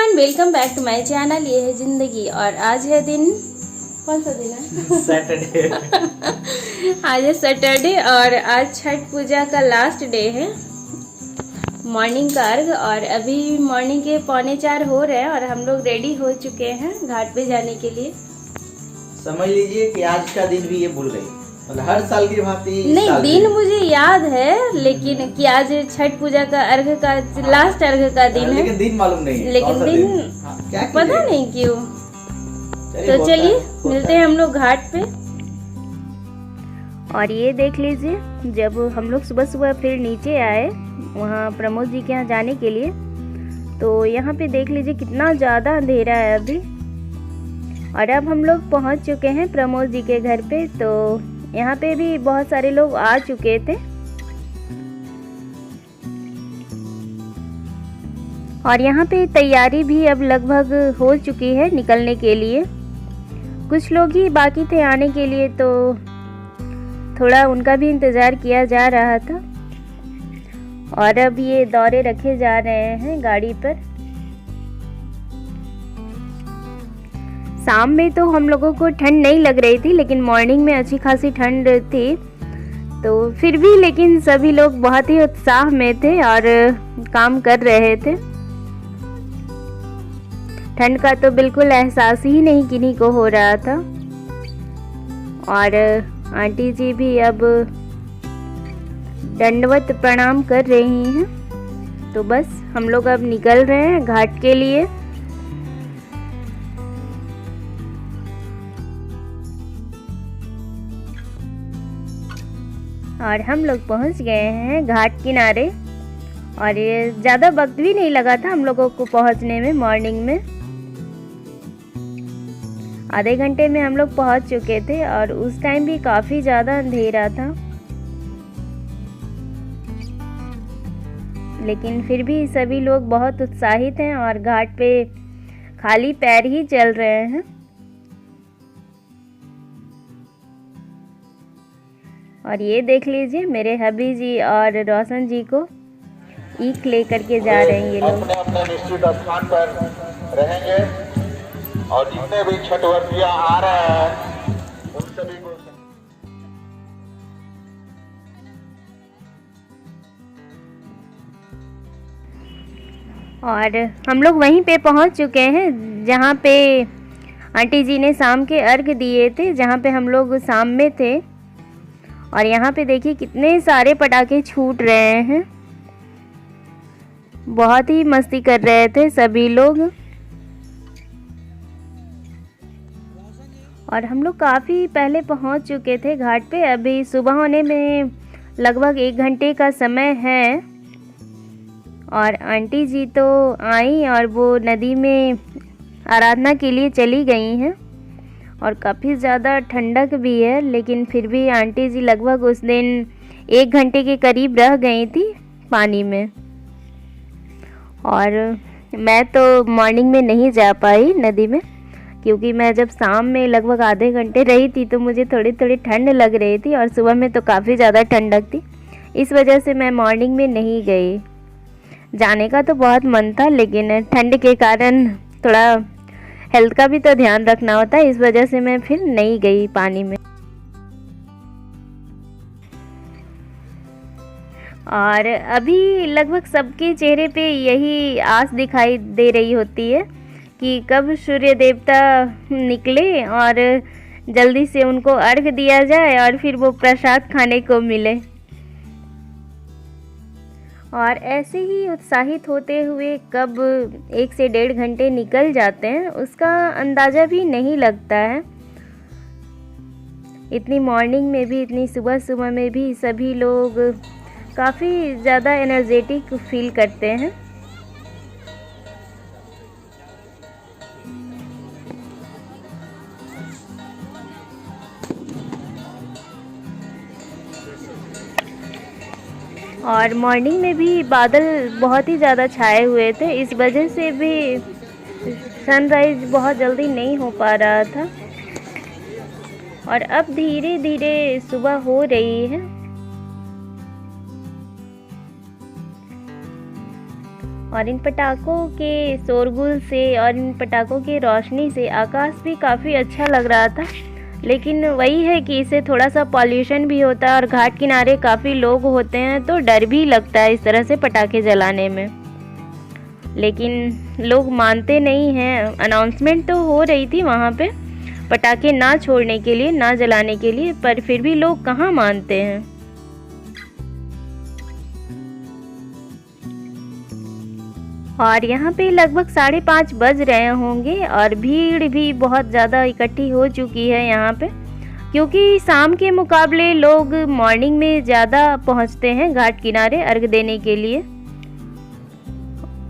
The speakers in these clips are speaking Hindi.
Everyone, welcome back to my channel. ये है जिंदगी और आज है दिन, कौन सा दिन है? सैटरडे। आज है सैटरडे और आज छठ पूजा का लास्ट डे है, मॉर्निंग का अर्घ। और अभी मॉर्निंग के 3:45 हो रहे हैं और हम लोग रेडी हो चुके हैं घाट पे जाने के लिए। समझ लीजिए कि आज का दिन भी ये भूल गई, मतलब हर साल की भांति नहीं, दिन मुझे याद है लेकिन कि आज छठ पूजा का अर्घ का लास्ट अर्घ का दिन है, लेकिन दिन मालूम नहीं है। लेकिन दिन क्या पता नहीं क्यों। तो चलिए मिलते हैं हम लोग घाट पे। और ये देख लीजिए, जब हम लोग सुबह सुबह फिर नीचे आए वहाँ प्रमोद जी के यहाँ जाने के लिए, तो यहाँ पे देख लीजिए कितना ज़्यादा अंधेरा है अभी। और अब हम लोग पहुँच चुके हैं प्रमोद जी के घर पे। तो यहाँ पे भी बहुत सारे लोग आ चुके थे और यहाँ पे तैयारी भी अब लगभग हो चुकी है निकलने के लिए। कुछ लोग ही बाकी थे आने के लिए, तो थोड़ा उनका भी इंतज़ार किया जा रहा था। और अब ये दौरे रखे जा रहे हैं गाड़ी पर। शाम में तो हम लोगों को ठंड नहीं लग रही थी, लेकिन मॉर्निंग में अच्छी खासी ठंड थी। तो फिर भी लेकिन सभी लोग बहुत ही उत्साह में थे और काम कर रहे थे। ठंड का तो बिल्कुल एहसास ही नहीं किन्हीं को हो रहा था। और आंटी जी भी अब दंडवत प्रणाम कर रही हैं। तो बस हम लोग अब निकल रहे हैं घाट के लिए। और हम लोग पहुंच गए हैं घाट किनारे और ये ज़्यादा वक्त भी नहीं लगा था हम लोगों को पहुंचने में। मॉर्निंग में आधे घंटे में हम लोग पहुंच चुके थे और उस टाइम भी काफ़ी ज़्यादा अंधेरा था, लेकिन फिर भी सभी लोग बहुत उत्साहित हैं और घाट पे खाली पैर ही चल रहे हैं। और ये देख लीजिए, मेरे हबी जी और रोशन जी को ईख लेकर के जा रहे हैं ये लोग। अपने अपने निश्चित स्थान पर रहेंगे और जितने भी छठवर्तियां आ रहे हैं उन सभी को और हम लोग वहीं पे पहुंच चुके हैं जहां पे आंटी जी ने शाम के अर्घ दिए थे, जहां पे हम लोग शाम में थे। और यहाँ पे देखिए कितने सारे पटाखे छूट रहे हैं, बहुत ही मस्ती कर रहे थे सभी लोग। और हम लोग काफ़ी पहले पहुँच चुके थे घाट पे। अभी सुबह होने में लगभग 1 घंटे का समय है। और आंटी जी तो आई और वो नदी में आराधना के लिए चली गई हैं और काफ़ी ज़्यादा ठंडक भी है, लेकिन फिर भी आंटी जी लगभग उस दिन 1 घंटे के करीब रह गई थी पानी में। और मैं तो मॉर्निंग में नहीं जा पाई नदी में, क्योंकि मैं जब शाम में लगभग आधे घंटे रही थी तो मुझे थोड़ी थोड़ी ठंड लग रही थी और सुबह में तो काफ़ी ज़्यादा ठंडक थी। इस वजह से मैं मॉर्निंग में नहीं गई। जाने का तो बहुत मन था, लेकिन ठंड के कारण थोड़ा हेल्थ का भी तो ध्यान रखना होता है, इस वजह से मैं फिर नहीं गई पानी में। और अभी लगभग सबके चेहरे पे यही आस दिखाई दे रही होती है कि कब सूर्य देवता निकले और जल्दी से उनको अर्घ दिया जाए और फिर वो प्रसाद खाने को मिले। और ऐसे ही उत्साहित होते हुए कब 1 से 1.5 घंटे निकल जाते हैं उसका अंदाज़ा भी नहीं लगता है। इतनी मॉर्निंग में भी, इतनी सुबह सुबह में भी सभी लोग काफ़ी ज़्यादा एनर्जेटिक फील करते हैं। और मॉर्निंग में भी बादल बहुत ही ज़्यादा छाए हुए थे, इस वजह से भी सनराइज़ बहुत जल्दी नहीं हो पा रहा था। और अब धीरे धीरे सुबह हो रही है और इन पटाखों के शोरगुल से और इन पटाखों की रोशनी से आकाश भी काफ़ी अच्छा लग रहा था। लेकिन वही है कि इससे थोड़ा सा पॉल्यूशन भी होता है और घाट किनारे काफ़ी लोग होते हैं तो डर भी लगता है इस तरह से पटाखे जलाने में। लेकिन लोग मानते नहीं हैं। अनाउंसमेंट तो हो रही थी वहाँ पे पटाखे ना छोड़ने के लिए, ना जलाने के लिए, पर फिर भी लोग कहाँ मानते हैं। और यहाँ पे लगभग 5:30 बज रहे होंगे और भीड़ भी बहुत ज़्यादा इकट्ठी हो चुकी है यहाँ पे, क्योंकि शाम के मुकाबले लोग मॉर्निंग में ज़्यादा पहुँचते हैं घाट किनारे अर्घ देने के लिए,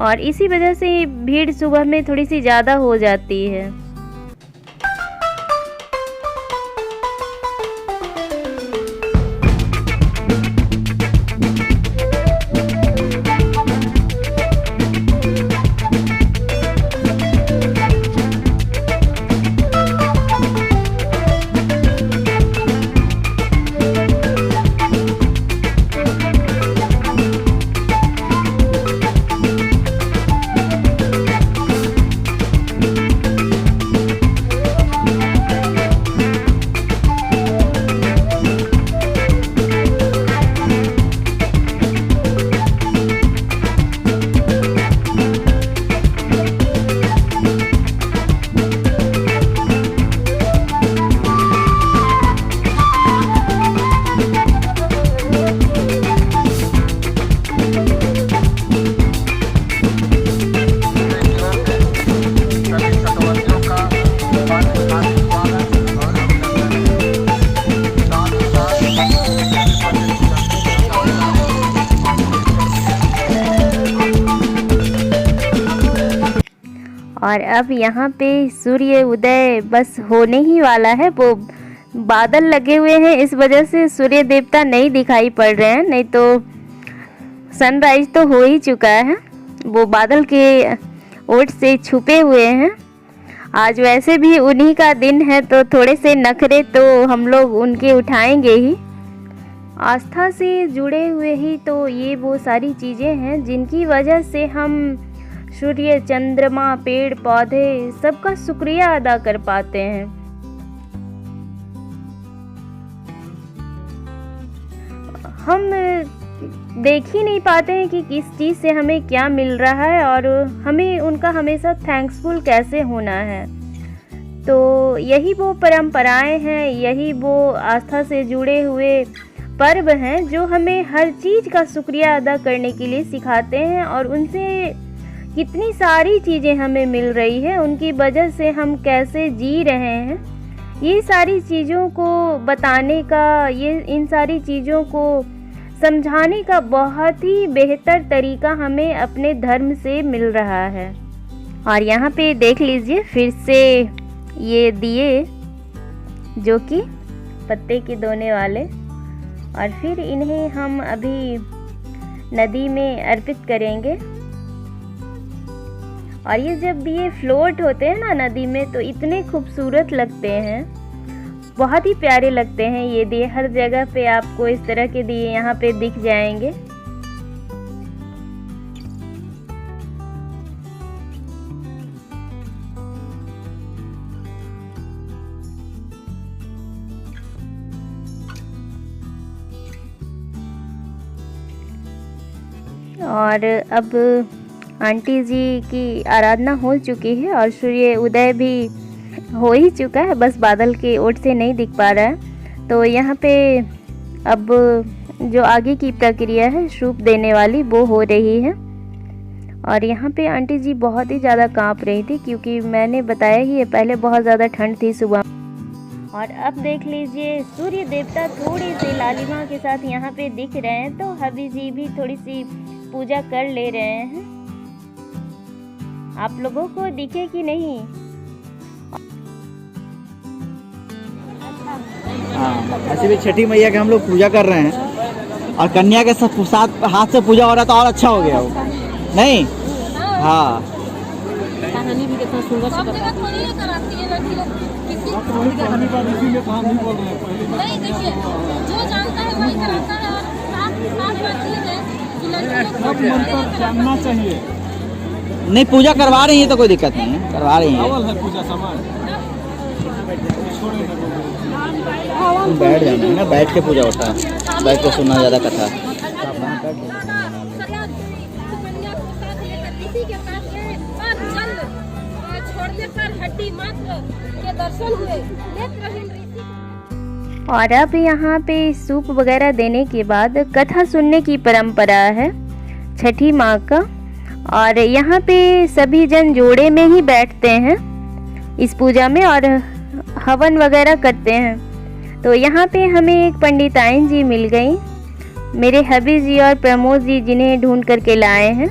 और इसी वजह से भीड़ सुबह में थोड़ी सी ज़्यादा हो जाती है। और अब यहाँ पे सूर्य उदय बस होने ही वाला है। वो बादल लगे हुए हैं, इस वजह से सूर्य देवता नहीं दिखाई पड़ रहे हैं, नहीं तो सनराइज तो हो ही चुका है। वो बादल के ओट से छुपे हुए हैं। आज वैसे भी उन्हीं का दिन है तो थोड़े से नखरे तो हम लोग उनके उठाएंगे ही। आस्था से जुड़े हुए ही तो ये वो सारी चीज़ें हैं जिनकी वजह से हम सूर्य, चंद्रमा, पेड़ पौधे सबका शुक्रिया अदा कर पाते हैं। हम देख ही नहीं पाते हैं कि किस चीज़ से हमें क्या मिल रहा है और हमें उनका हमेशा थैंक्सफुल कैसे होना है। तो यही वो परंपराएं हैं, यही वो आस्था से जुड़े हुए पर्व हैं जो हमें हर चीज़ का शुक्रिया अदा करने के लिए सिखाते हैं, और उनसे कितनी सारी चीज़ें हमें मिल रही है, उनकी वजह से हम कैसे जी रहे हैं। ये सारी चीज़ों को बताने का, इन सारी चीज़ों को समझाने का बहुत ही बेहतर तरीका हमें अपने धर्म से मिल रहा है। और यहाँ पे देख लीजिए फिर से ये दिए जो कि पत्ते के दोने वाले, और फिर इन्हें हम अभी नदी में अर्पित करेंगे। और ये जब ये फ्लोट होते हैं ना नदी में तो इतने खूबसूरत लगते हैं, बहुत ही प्यारे लगते हैं ये दिए। हर जगह पे आपको इस तरह के दिए यहाँ पे दिख जाएंगे। और अब आंटी जी की आराधना हो चुकी है और सूर्य उदय भी हो ही चुका है, बस बादल के ओट से नहीं दिख पा रहा है। तो यहाँ पे अब जो आगे की प्रक्रिया है सूप देने वाली वो हो रही है। और यहाँ पे आंटी जी बहुत ही ज़्यादा कांप रही थी, क्योंकि मैंने बताया ही है पहले बहुत ज़्यादा ठंड थी सुबह। और अब देख लीजिए सूर्य देवता थोड़ी सी लालिमा के साथ यहाँ पे दिख रहे हैं, तो हबी जी भी थोड़ी सी पूजा कर ले रहे हैं। आप लोगों को दिखे कि नहीं? हाँ, ऐसे भी छठी मैया के हम लोग पूजा कर रहे हैं और कन्या के साथ हाथ से पूजा हो रहा है तो और अच्छा हो गया वो, नहीं? हाँ, कहानी भी कितना सुंदर से बताती है। नहीं देखिए, जो जानता है वही कराता है। और साफ बात ये है कि लड़की लोग जानना चाहिए। नहीं पूजा करवा रही है तो कोई दिक्कत नहीं है, करवा रही है। बैठ जाना है ना, बैठ के पूजा होता है, बैठ के सुनना ज़्यादा कथा। और अब यहाँ पे सूप वगैरह देने के बाद कथा सुनने की परंपरा है छठी माँ का। और यहाँ पे सभी जन जोड़े में ही बैठते हैं इस पूजा में और हवन वगैरह करते हैं। तो यहाँ पे हमें एक पंडिताइन जी मिल गई, मेरे हबी जी और प्रमोद जी, जिन्हें ढूंढ करके लाए हैं।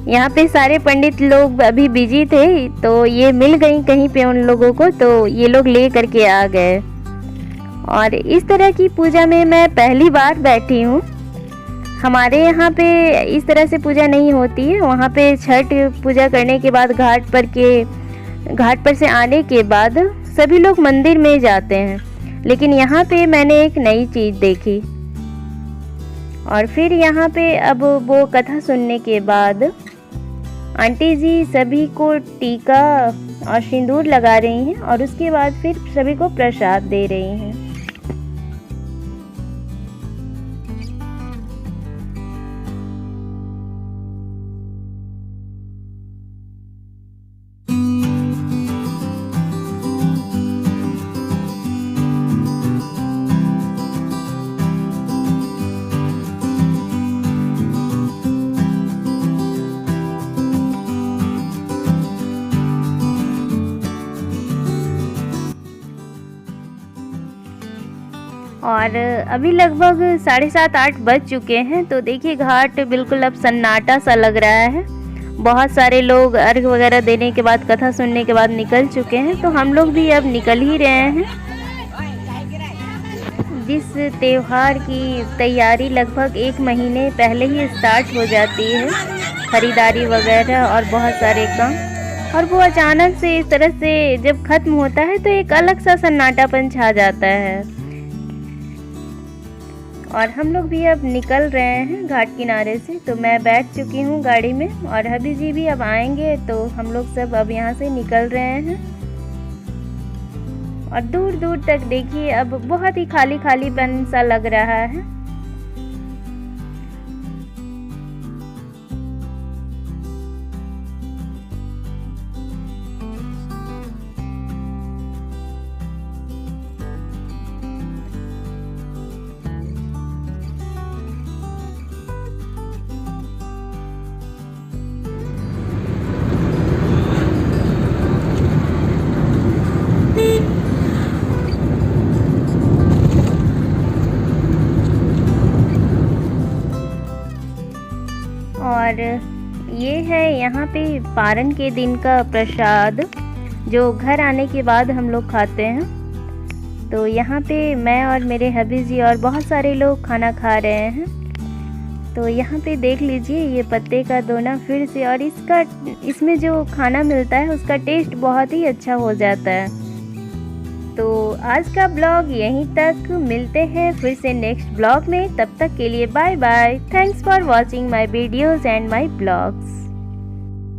यहाँ पे सारे पंडित लोग अभी बिजी थे तो ये मिल गई कहीं पे उन लोगों को, तो ये लोग ले करके आ गए। और इस तरह की पूजा में मैं पहली बार बैठी हूँ। हमारे यहाँ पे इस तरह से पूजा नहीं होती है। वहाँ पे छठ पूजा करने के बाद घाट पर से आने के बाद सभी लोग मंदिर में जाते हैं, लेकिन यहाँ पे मैंने एक नई चीज़ देखी। और फिर यहाँ पे अब वो कथा सुनने के बाद आंटी जी सभी को टीका और सिंदूर लगा रही हैं और उसके बाद फिर सभी को प्रसाद दे रही हैं। और अभी लगभग 7:30-8 बज चुके हैं। तो देखिए घाट बिल्कुल अब सन्नाटा सा लग रहा है। बहुत सारे लोग अर्घ वगैरह देने के बाद, कथा सुनने के बाद निकल चुके हैं। तो हम लोग भी अब निकल ही रहे हैं। जिस त्यौहार की तैयारी लगभग 1 महीने पहले ही स्टार्ट हो जाती है, खरीदारी वगैरह और बहुत सारे काम, और वो अचानक से इस तरह से जब ख़त्म होता है तो एक अलग सा सन्नाटापन छा जाता है। और हम लोग भी अब निकल रहे हैं घाट किनारे से। तो मैं बैठ चुकी हूँ गाड़ी में और हबी जी भी अब आएंगे, तो हम लोग सब अब यहाँ से निकल रहे हैं। और दूर दूर तक देखिए अब बहुत ही खाली खालीपन सा लग रहा है। और ये है यहाँ पे पारण के दिन का प्रसाद, जो घर आने के बाद हम लोग खाते हैं। तो यहाँ पे मैं और मेरे हबी जी और बहुत सारे लोग खाना खा रहे हैं। तो यहाँ पे देख लीजिए ये पत्ते का दोना फिर से, और इसमें जो खाना मिलता है उसका टेस्ट बहुत ही अच्छा हो जाता है। तो आज का ब्लॉग यहीं तक, मिलते हैं फिर से नेक्स्ट ब्लॉग में। तब तक के लिए bye bye. Thanks for watching my videos and my blogs.